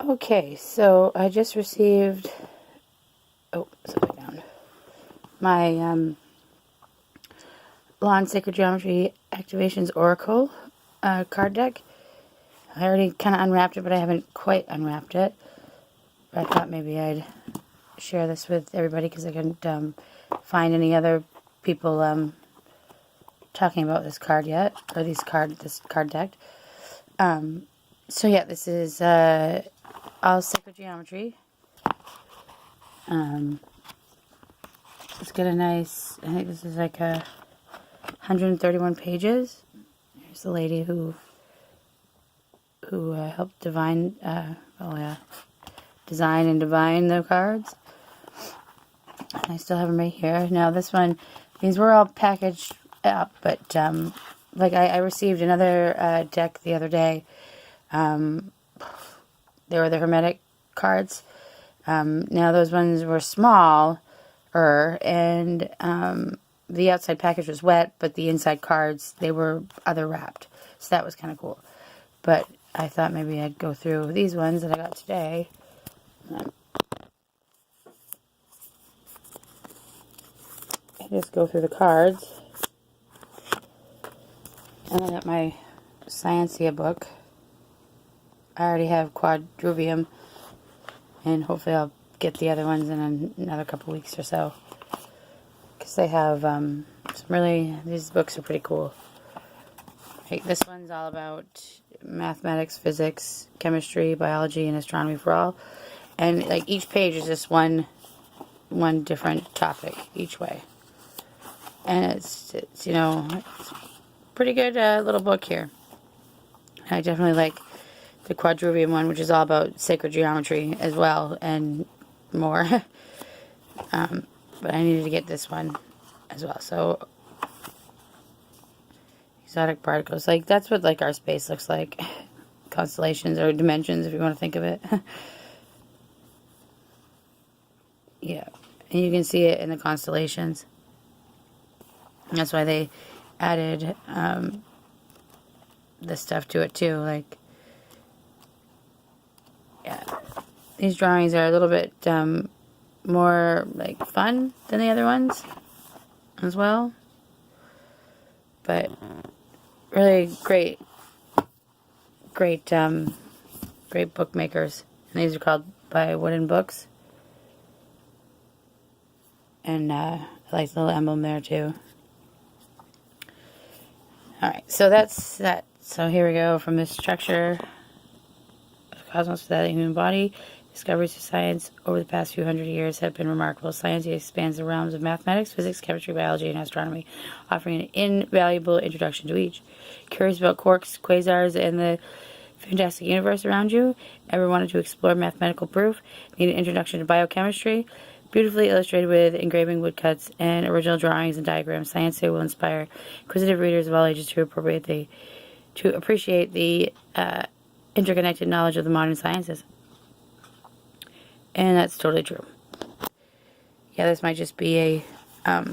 Okay, so I just received, upside down, my Lawn Sacred Geometry Activations Oracle card deck. I already kind of unwrapped it, but I haven't quite unwrapped it. But I thought maybe I'd share this with everybody because I couldn't find any other people talking about this card yet, or this card deck. So yeah, this is all Sacred Geometry. It's got a nice, I think this is like 131 pages. Here's the lady who helped design and divine the cards. I still have them right here. Now this one, these were all packaged up, but like I received another deck the other day. They were the Hermetic cards. Now those ones were smaller, and the outside package was wet, but the inside cards, they were other wrapped. So that was kind of cool. But I thought maybe I'd go through these ones that I got today. I just go through the cards. And I got my Sciencia book. I already have Quadrivium, and hopefully I'll get the other ones in another couple weeks or so. Because they have some really, these books are pretty cool. Like this one's all about mathematics, physics, chemistry, biology, and astronomy for all. And like each page is just one different topic each way. And it's you know, it's pretty good little book here. I definitely like the Quadrivium one, which is all about sacred geometry as well and more. But I needed to get this one as well. So exotic particles, like that's what like our space looks like. Constellations or dimensions, if you want to think of it. Yeah, and you can see it in the constellations. And that's why they added this stuff to it too. Like, yeah, these drawings are a little bit more like fun than the other ones as well. But really great bookmakers. And these are called by Woodenbooks. And I like the little emblem there too. Alright, so that's that. So here we go from this structure of the cosmos to the human body. Discoveries of science over the past few hundred years have been remarkable. Science expands the realms of mathematics, physics, chemistry, biology, and astronomy, offering an invaluable introduction to each. Curious about quarks, quasars, and the fantastic universe around you? Ever wanted to explore mathematical proof? Need an introduction to biochemistry? Beautifully illustrated with engraving woodcuts and original drawings and diagrams, Science will inspire inquisitive readers of all ages to appreciate the interconnected knowledge of the modern sciences. And that's totally true. Yeah, this might just be a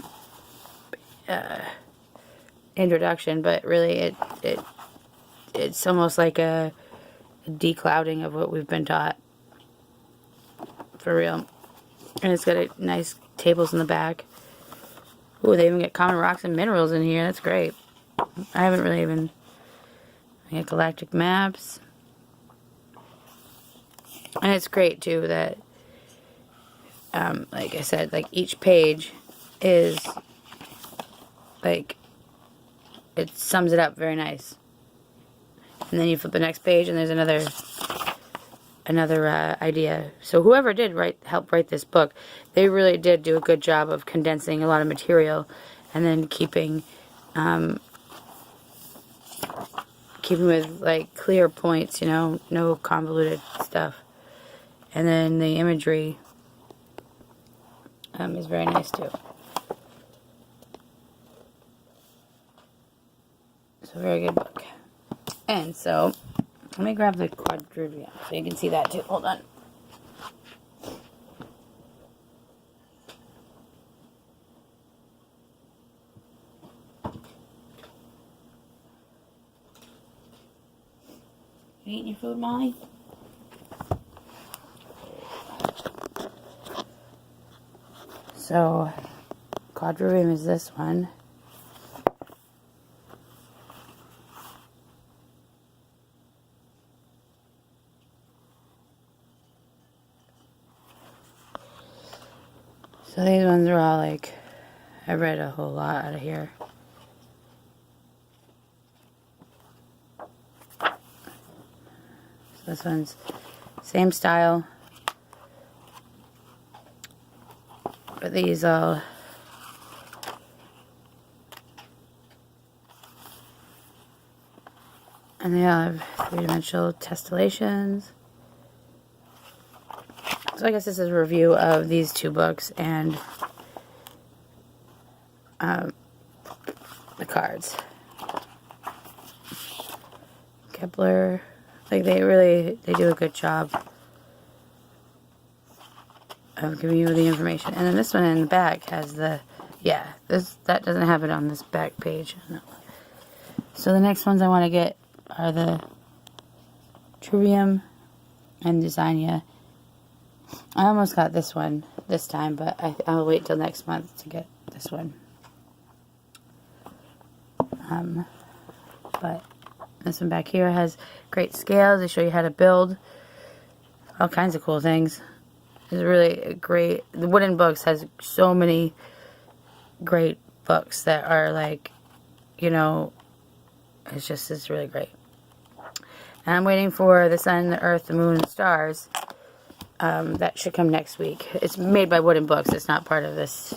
introduction, but really it's almost like a declouding of what we've been taught. For real. And it's got a nice tables in the back. Ooh, they even get common rocks and minerals in here. That's great. I haven't really even... I got galactic maps. And it's great, too, that... like I said, like each page is... like... it sums it up very nice. And then you flip the next page and there's another idea. So whoever did help write this book, they really did do a good job of condensing a lot of material and then keeping with like clear points, you know, no convoluted stuff. And then the imagery is very nice too. It's a very good book. And so let me grab the Quadrivium so you can see that too. Hold on. You eating your food, Molly? So, quadrivium is this one. So these ones are all like, I read a whole lot out of here. So this one's same style. But these all and they all have three-dimensional tessellations. So I guess this is a review of these two books and the cards. Kepler, like they do a good job of giving you the information. And then this one in the back has the, yeah, that doesn't have it on this back page. No. So the next ones I want to get are the Trivium and Designia. I almost got this one this time, but I'll wait till next month to get this one. But this one back here has great scales. They show you how to build all kinds of cool things. It's really great. The Wooden Books has so many great books that are like, you know, it's really great. And I'm waiting for the sun, the earth, the moon, and the stars. That should come next week. It's made by Wooden Books. It's not part of this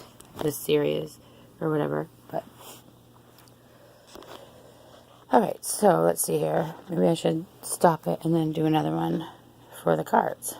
series or whatever. But alright, so let's see here. Maybe I should stop it and then do another one for the cards.